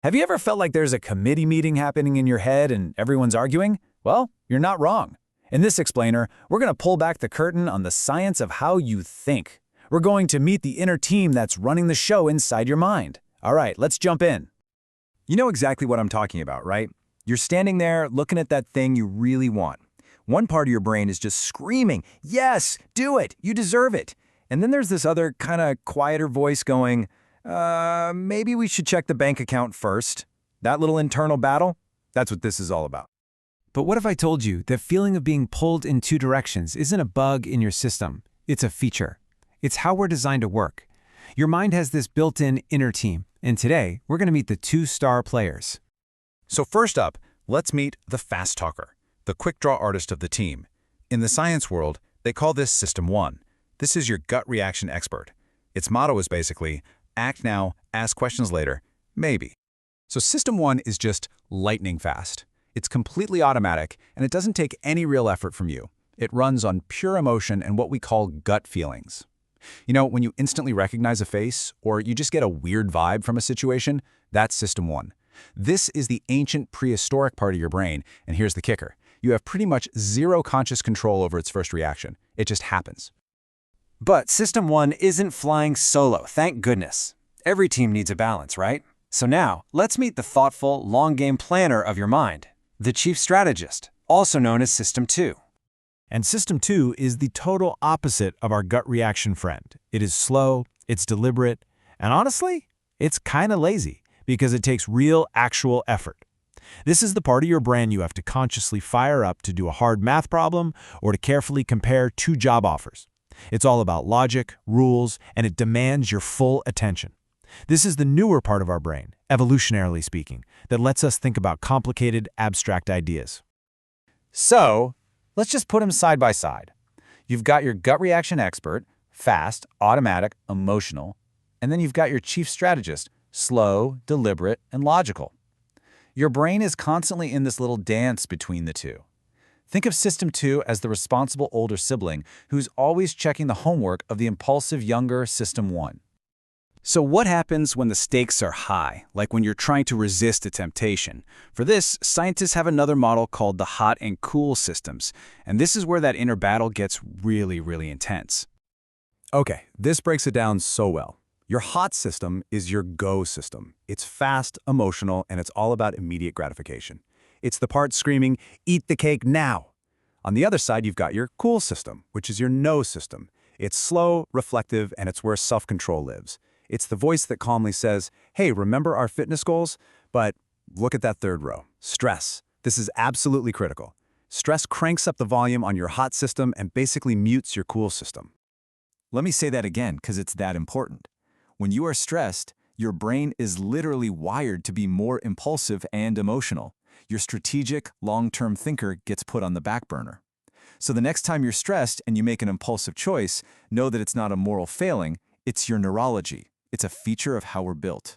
Have you ever felt like there's a committee meeting happening in your head and everyone's arguing? Well, you're not wrong. In this explainer, we're going to pull back the curtain on the science of how you think. We're going to meet the inner team that's running the show inside your mind. All right, let's jump in. You know exactly what I'm talking about, right? You're standing there looking at that thing you really want. One part of your brain is just screaming, yes, do it, you deserve it. And then there's this other kind of quieter voice going, maybe we should check the bank account first. That little internal battle, that's what this is all about. But what if I told you that feeling of being pulled in two directions isn't a bug in your system, it's a feature. It's how we're designed to work. Your mind has this built-in inner team, and today we're going to meet the two star players. So first up, let's meet the fast talker, the quick draw artist of the team. In the science world, they call this System 1. This is your gut reaction expert. Its motto is basically, act now, ask questions later, maybe. So System 1 is just lightning fast. It's completely automatic, and it doesn't take any real effort from you. It runs on pure emotion and what we call gut feelings. You know, when you instantly recognize a face, or you just get a weird vibe from a situation, that's System 1. This is the ancient prehistoric part of your brain, and here's the kicker. You have pretty much zero conscious control over its first reaction. It just happens. But System 1 isn't flying solo, thank goodness. Every team needs a balance, right? So now, let's meet the thoughtful, long-game planner of your mind, the chief strategist, also known as System 2. And System 2 is the total opposite of our gut reaction friend. It is slow, it's deliberate, and honestly, it's kind of lazy because it takes real, actual effort. This is the part of your brain you have to consciously fire up to do a hard math problem or to carefully compare two job offers. It's all about logic, rules, and it demands your full attention. This is the newer part of our brain, evolutionarily speaking, that lets us think about complicated, abstract ideas. So, let's just put them side by side. You've got your gut reaction expert, fast, automatic, emotional, and then you've got your chief strategist, slow, deliberate, and logical. Your brain is constantly in this little dance between the two. Think of System 2 as the responsible older sibling who's always checking the homework of the impulsive younger System 1. So what happens when the stakes are high, like when you're trying to resist a temptation? For this, scientists have another model called the hot and cool systems, and this is where that inner battle gets really, really intense. Okay, this breaks it down so well. Your hot system is your go system. It's fast, emotional, and it's all about immediate gratification. It's the part screaming, eat the cake now. On the other side, you've got your cool system, which is your no system. It's slow, reflective, and it's where self-control lives. It's the voice that calmly says, hey, remember our fitness goals? But look at that third row, stress. This is absolutely critical. Stress cranks up the volume on your hot system and basically mutes your cool system. Let me say that again because it's that important. When you are stressed, your brain is literally wired to be more impulsive and emotional. Your strategic, long-term thinker gets put on the back burner. So the next time you're stressed and you make an impulsive choice, know that it's not a moral failing, it's your neurology. It's a feature of how we're built.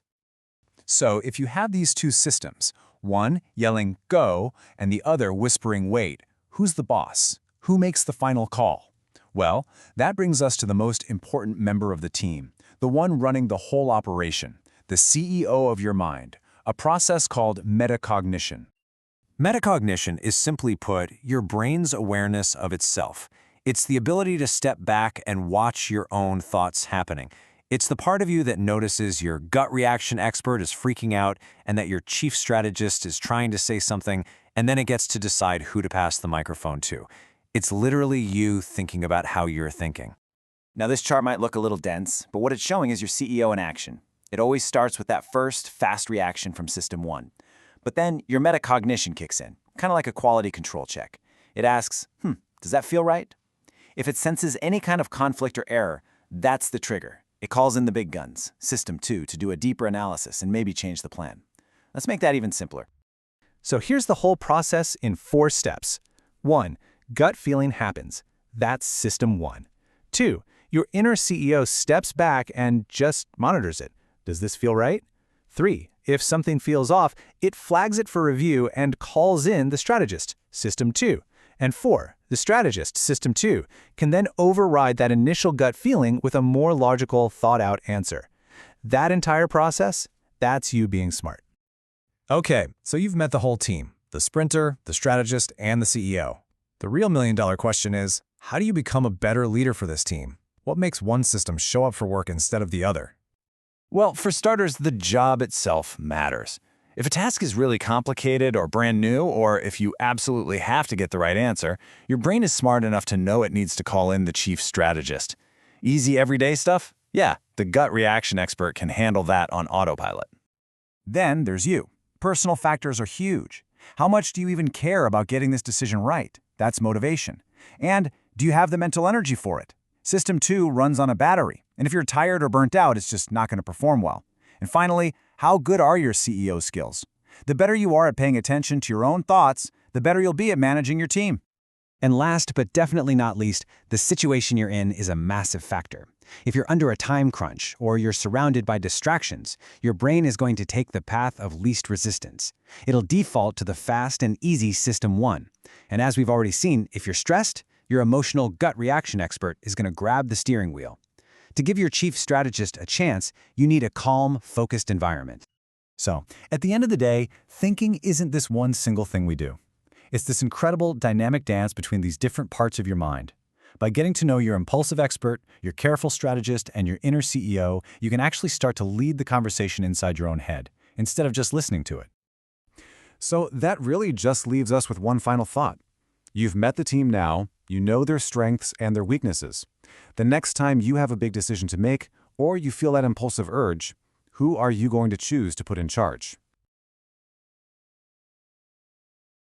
So if you have these two systems, one yelling go and the other whispering wait, who's the boss? Who makes the final call? Well, that brings us to the most important member of the team, the one running the whole operation, the CEO of your mind, a process called metacognition. Metacognition is simply put your brain's awareness of itself. It's the ability to step back and watch your own thoughts happening. It's the part of you that notices your gut reaction expert is freaking out and that your chief strategist is trying to say something, and then it gets to decide who to pass the microphone to. It's literally you thinking about how you're thinking. Now this chart might look a little dense, but what it's showing is your CEO in action. It always starts with that first fast reaction from System 1. But then your metacognition kicks in, kind of like a quality control check. It asks, does that feel right? If it senses any kind of conflict or error, that's the trigger. It calls in the big guns, System 2, to do a deeper analysis and maybe change the plan. Let's make that even simpler. So here's the whole process in 4 steps. 1. Gut feeling happens. That's System 1. 2. Your inner CEO steps back and just monitors it. Does this feel right? 3. If something feels off, it flags it for review and calls in the strategist, System 2. And 4, the strategist, System 2, can then override that initial gut feeling with a more logical, thought-out answer. That entire process, that's you being smart. Okay, so you've met the whole team, the sprinter, the strategist, and the CEO. The real million-dollar question is, how do you become a better leader for this team? What makes one system show up for work instead of the other? Well, for starters, the job itself matters. If a task is really complicated or brand new, or if you absolutely have to get the right answer, your brain is smart enough to know it needs to call in the chief strategist. Easy everyday stuff? Yeah, the gut reaction expert can handle that on autopilot. Then there's you. Personal factors are huge. How much do you even care about getting this decision right? That's motivation. And do you have the mental energy for it? System 2 runs on a battery, and if you're tired or burnt out, it's just not going to perform well. And finally, how good are your CEO skills? The better you are at paying attention to your own thoughts, the better you'll be at managing your team. And last but definitely not least, the situation you're in is a massive factor. If you're under a time crunch or you're surrounded by distractions, your brain is going to take the path of least resistance. It'll default to the fast and easy System 1. And as we've already seen, if you're stressed, your emotional gut reaction expert is going to grab the steering wheel. To give your chief strategist a chance, you need a calm, focused environment. So, at the end of the day, thinking isn't this one single thing we do. It's this incredible dynamic dance between these different parts of your mind. By getting to know your impulsive expert, your careful strategist, and your inner CEO, you can actually start to lead the conversation inside your own head, instead of just listening to it. So that really just leaves us with one final thought. You've met the team now, you know their strengths and their weaknesses. The next time you have a big decision to make, or you feel that impulsive urge, who are you going to choose to put in charge?